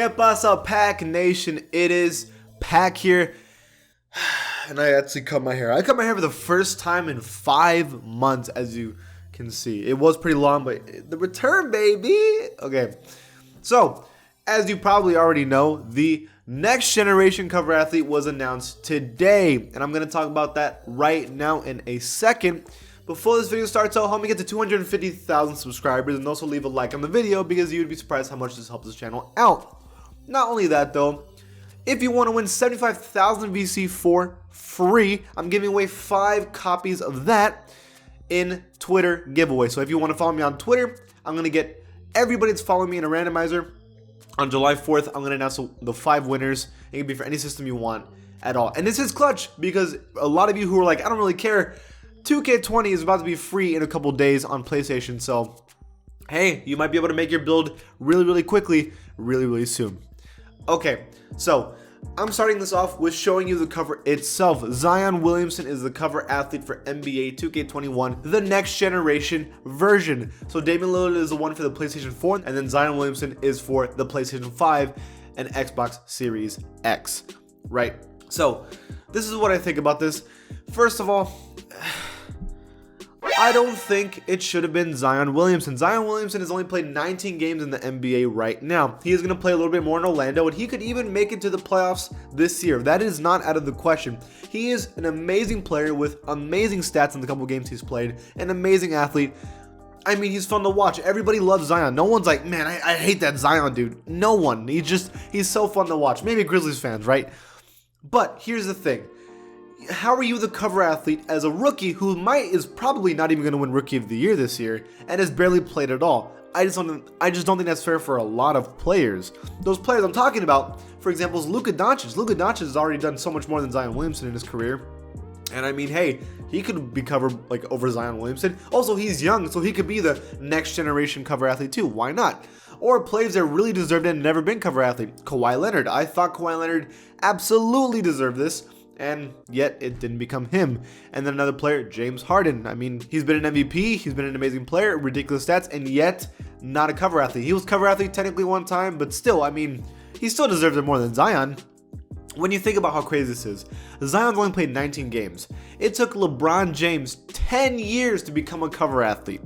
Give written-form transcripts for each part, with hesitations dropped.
¿Qué pasa, Pack Nation? It is Pack here. And I actually cut my hair. I cut my hair for the first time in 5 months, as you can see. It was pretty long, but the return, baby. Okay. So, as you probably already know, the next generation cover athlete was announced today. And I'm going to talk about that right now in a second. Before this video starts out, help me get to 250,000 subscribers and also leave a like on the video because you'd be surprised how much this helps this channel out. Not only that though, if you want to win 75,000 VC for free, I'm giving away 5 copies of that in Twitter giveaway. So if you want to follow me on Twitter, I'm going to get everybody that's following me in a randomizer. On July 4th, I'm going to announce the 5 winners. It can be for any system you want at all. And this is clutch because a lot of you who are like, I don't really care, 2K20 is about to be free in a couple days on PlayStation, so hey, you might be able to make your build really quickly, really soon. Okay, so I'm starting this off with showing you the cover itself. Zion Williamson is the cover athlete for NBA 2K21, the next generation version. So Damian Lillard is the one for the PlayStation 4, and then Zion Williamson is for the PlayStation 5 and Xbox Series X, right? So this is what I think about this. First of all, I don't think it should have been Zion Williamson. Zion Williamson has only played 19 games in the NBA right now. He is going to play a little bit more in Orlando, and he could even make it to the playoffs this year. That is not out of the question. He is an amazing player with amazing stats in the couple games he's played, an amazing athlete. I mean, he's fun to watch. Everybody loves Zion. No one's like, man, I hate that Zion dude. No one. He's so fun to watch. Maybe Grizzlies fans, right? But here's the thing. How are you the cover athlete as a rookie who is probably not even going to win Rookie of the Year this year and has barely played at all? I just don't think that's fair for a lot of players. Those players I'm talking about, for example, is Luka Doncic. Luka Doncic has already done so much more than Zion Williamson in his career. And I mean, hey, he could be covered like over Zion Williamson. Also, he's young, so he could be the next generation cover athlete too. Why not? Or players that really deserved it and never been cover athlete. Kawhi Leonard. I thought Kawhi Leonard absolutely deserved this, and yet it didn't become him. And then another player, James Harden. I mean, he's been an MVP, he's been an amazing player, ridiculous stats, and yet not a cover athlete. He was cover athlete technically one time, but still, I mean, he still deserves it more than Zion. When you think about how crazy this is, Zion's only played 19 games. It took LeBron James 10 years to become a cover athlete.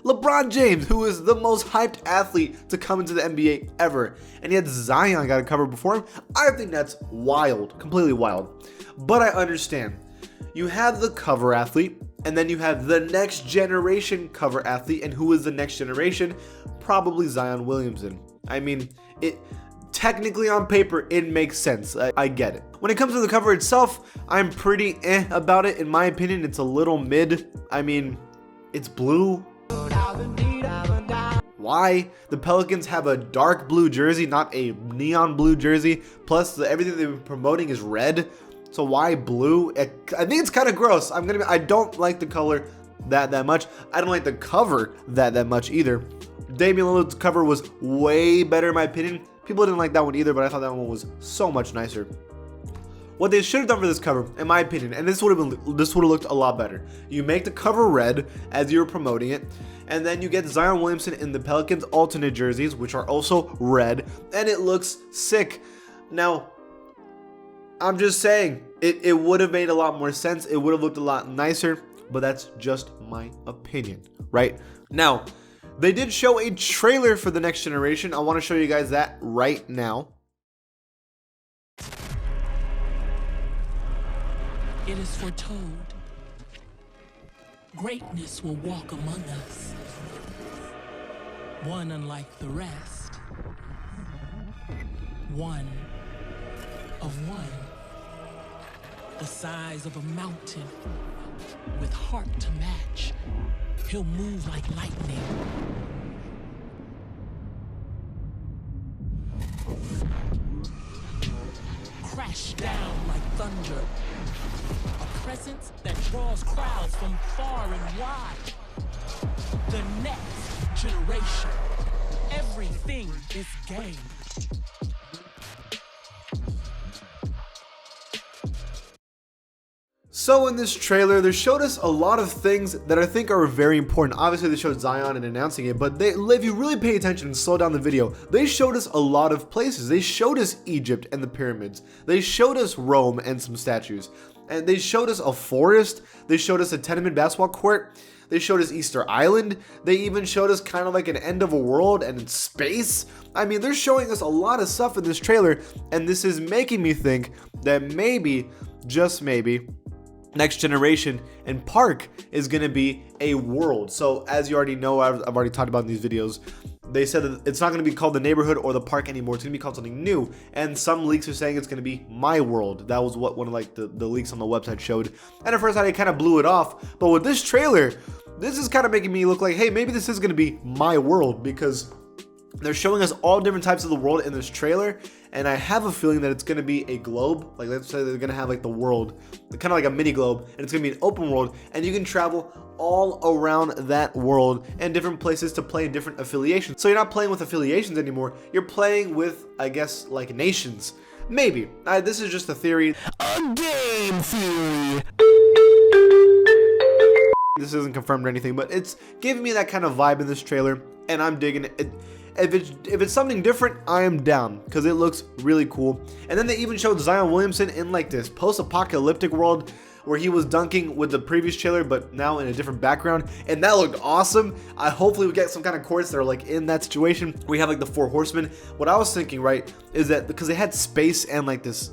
LeBron James, who is the most hyped athlete to come into the NBA ever, and yet Zion got a cover before him. I think that's wild, completely wild. But I understand. You have the cover athlete, and then you have the next generation cover athlete, and who is the next generation? Probably Zion Williamson. I mean, technically on paper, it makes sense. I get it. When it comes to the cover itself, I'm pretty about it. In my opinion, it's a little mid. I mean, it's blue. Why? The Pelicans have a dark blue jersey, not a neon blue jersey. Plus, everything they've been promoting is red. So why blue? I think it's kind of gross. I don't like the color that much. I don't like the cover that much either. Damian Lillard's cover was way better in my opinion. People didn't like that one either, but I thought that one was so much nicer. What they should have done for this cover, in my opinion, and this would have looked a lot better. You make the cover red as you're promoting it, and then you get Zion Williamson in the Pelicans alternate jerseys, which are also red, and it looks sick. Now, I'm just saying, it would have made a lot more sense. It would have looked a lot nicer, but that's just my opinion, right? Now, they did show a trailer for the next generation. I want to show you guys that right now. It is foretold, greatness will walk among us, one unlike the rest, one of one, the size of a mountain, with heart to match, he'll move like lightning. Crash down like thunder. A presence that draws crowds from far and wide. The next generation. Everything is game. So in this trailer, they showed us a lot of things that I think are very important. Obviously, they showed Zion and announcing it, but if you really pay attention and slow down the video, they showed us a lot of places. They showed us Egypt and the pyramids. They showed us Rome and some statues. And they showed us a forest. They showed us a tenement basketball court. They showed us Easter Island. They even showed us kind of like an end of a world and in space. I mean, they're showing us a lot of stuff in this trailer, and this is making me think that maybe, just maybe, next generation and park is going to be a world. So as you already know, I've already talked about in these videos, they said that it's not going to be called the neighborhood or the park anymore. It's going to be called something new. And some leaks are saying it's going to be my world. That was what one of like the leaks on the website showed. And at first I kind of blew it off. But with this trailer, this is kind of making me look like, hey, maybe this is going to be my world, because they're showing us all different types of the world in this trailer, and I have a feeling that it's going to be a globe. Like, let's say they're going to have like the world, kind of like a mini globe, and it's going to be an open world, and you can travel all around that world and different places to play in different affiliations. So you're not playing with affiliations anymore, you're playing with, I guess, like nations. Maybe. This is just a theory. A game theory. This isn't confirmed or anything, but it's giving me that kind of vibe in this trailer, and I'm digging it. If it's something different, I am down, because it looks really cool. And then they even showed Zion Williamson in like this post-apocalyptic world where he was dunking with the previous trailer, but now in a different background, and that looked awesome. Hopefully we get some kind of courts that are like in that situation. We have like the 4 horsemen. What I was thinking, right, is that because they had space and like this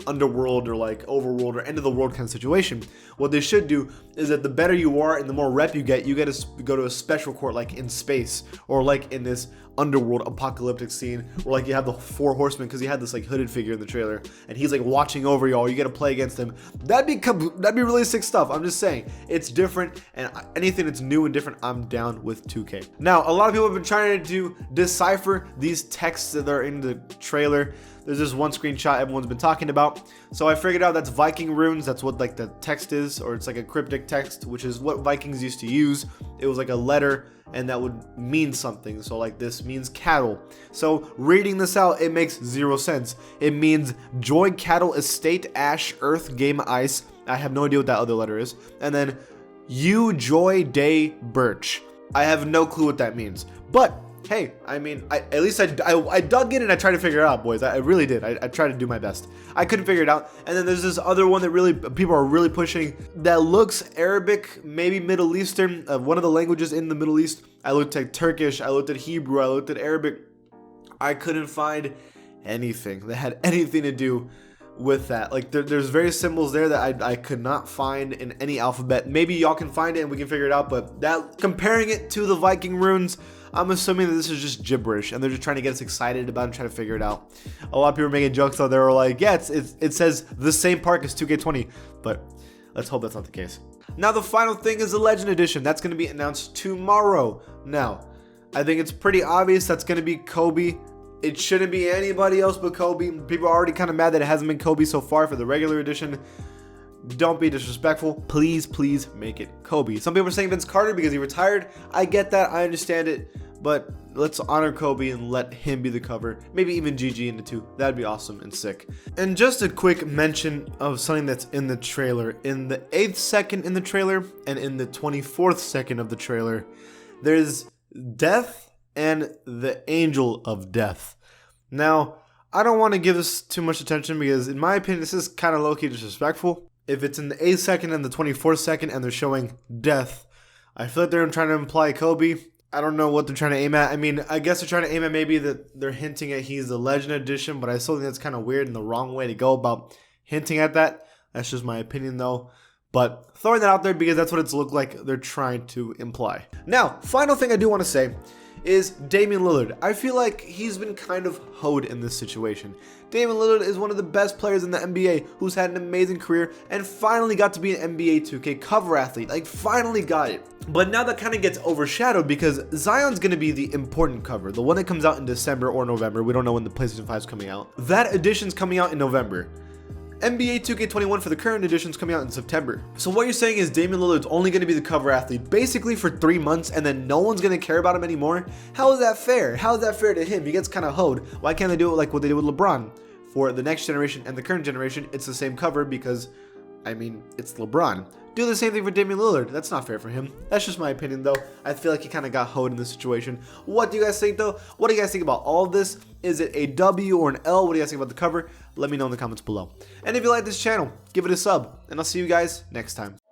underworld or like overworld or end of the world kind of situation, what they should do is that the better you are and the more rep you get to go to a special court like in space, or like in this underworld apocalyptic scene where like you have the 4 horsemen, because he had this like hooded figure in the trailer and he's like watching over y'all. You got to play against him. That'd be really sick stuff. I'm just saying, it's different, and anything that's new and different, I'm down with 2K. Now, a lot of people have been trying to decipher these texts that are in the trailer. There's this one screenshot everyone's been talking about. So I figured out that's Viking runes. That's what like the text is, or it's like a cryptic text, which is what Vikings used to use. It was like a letter, and that would mean something. So like this means cattle. So reading this out, it makes 0 sense. It means Joy Cattle Estate Ash Earth Game Ice. I have no idea what that other letter is. And then U Joy Day Birch. I have no clue what that means. But hey, I mean, at least I dug in and I tried to figure it out, boys. I really did. I tried to do my best. I couldn't figure it out. And then there's this other one that really people are really pushing that looks Arabic, maybe Middle Eastern, one of the languages in the Middle East. I looked at Turkish, I looked at Hebrew, I looked at Arabic. I couldn't find anything that had anything to do with that. Like there's various symbols there that I could not find in any alphabet. Maybe y'all can find it and we can figure it out, but that, comparing it to the Viking runes, I'm assuming that this is just gibberish and they're just trying to get us excited about it and trying to figure it out. A lot of people are making jokes out there, like, yeah, it says the same park as 2K20, but let's hope that's not the case. Now the final thing is the Legend Edition. That's going to be announced tomorrow. Now, I think it's pretty obvious that's going to be Kobe. It shouldn't be anybody else but Kobe. People are already kind of mad that it hasn't been Kobe so far for the regular edition. Don't be disrespectful. Please, please make it Kobe. Some people are saying Vince Carter because he retired. I get that. I understand it. But let's honor Kobe and let him be the cover. Maybe even GG in the 2. That'd be awesome and sick. And just a quick mention of something that's in the trailer. In the 8th second in the trailer and in the 24th second of the trailer, there's death and the Angel of Death. Now, I don't want to give this too much attention because, in my opinion, this is kind of low-key disrespectful. If it's in the 8th second and the 24th second and they're showing death, I feel like they're trying to imply Kobe. I don't know what they're trying to aim at. I mean, I guess they're trying to aim at maybe that they're hinting at he's the Legend Edition, but I still think that's kind of weird and the wrong way to go about hinting at that. That's just my opinion, though. But throwing that out there because that's what it's looked like they're trying to imply. Now, final thing I do want to say is Damian Lillard. I feel like he's been kind of hoed in this situation. Damian Lillard is one of the best players in the NBA who's had an amazing career and finally got to be an NBA 2K cover athlete. Like, finally got it. But now that kind of gets overshadowed because Zion's going to be the important cover. The one that comes out in December or November. We don't know when the PlayStation 5 is coming out. That edition's coming out in November. NBA 2K21 for the current edition is coming out in September. So what you're saying is Damian Lillard's only going to be the cover athlete basically for 3 months and then no one's going to care about him anymore? How is that fair? How is that fair to him? He gets kind of hoed. Why can't they do it like what they did with LeBron? For the next generation and the current generation, it's the same cover because I mean, it's LeBron. Do the same thing for Damian Lillard. That's not fair for him. That's just my opinion, though. I feel like he kind of got hoed in this situation. What do you guys think, though? What do you guys think about all of this? Is it a W or an L? What do you guys think about the cover? Let me know in the comments below. And if you like this channel, give it a sub, and I'll see you guys next time.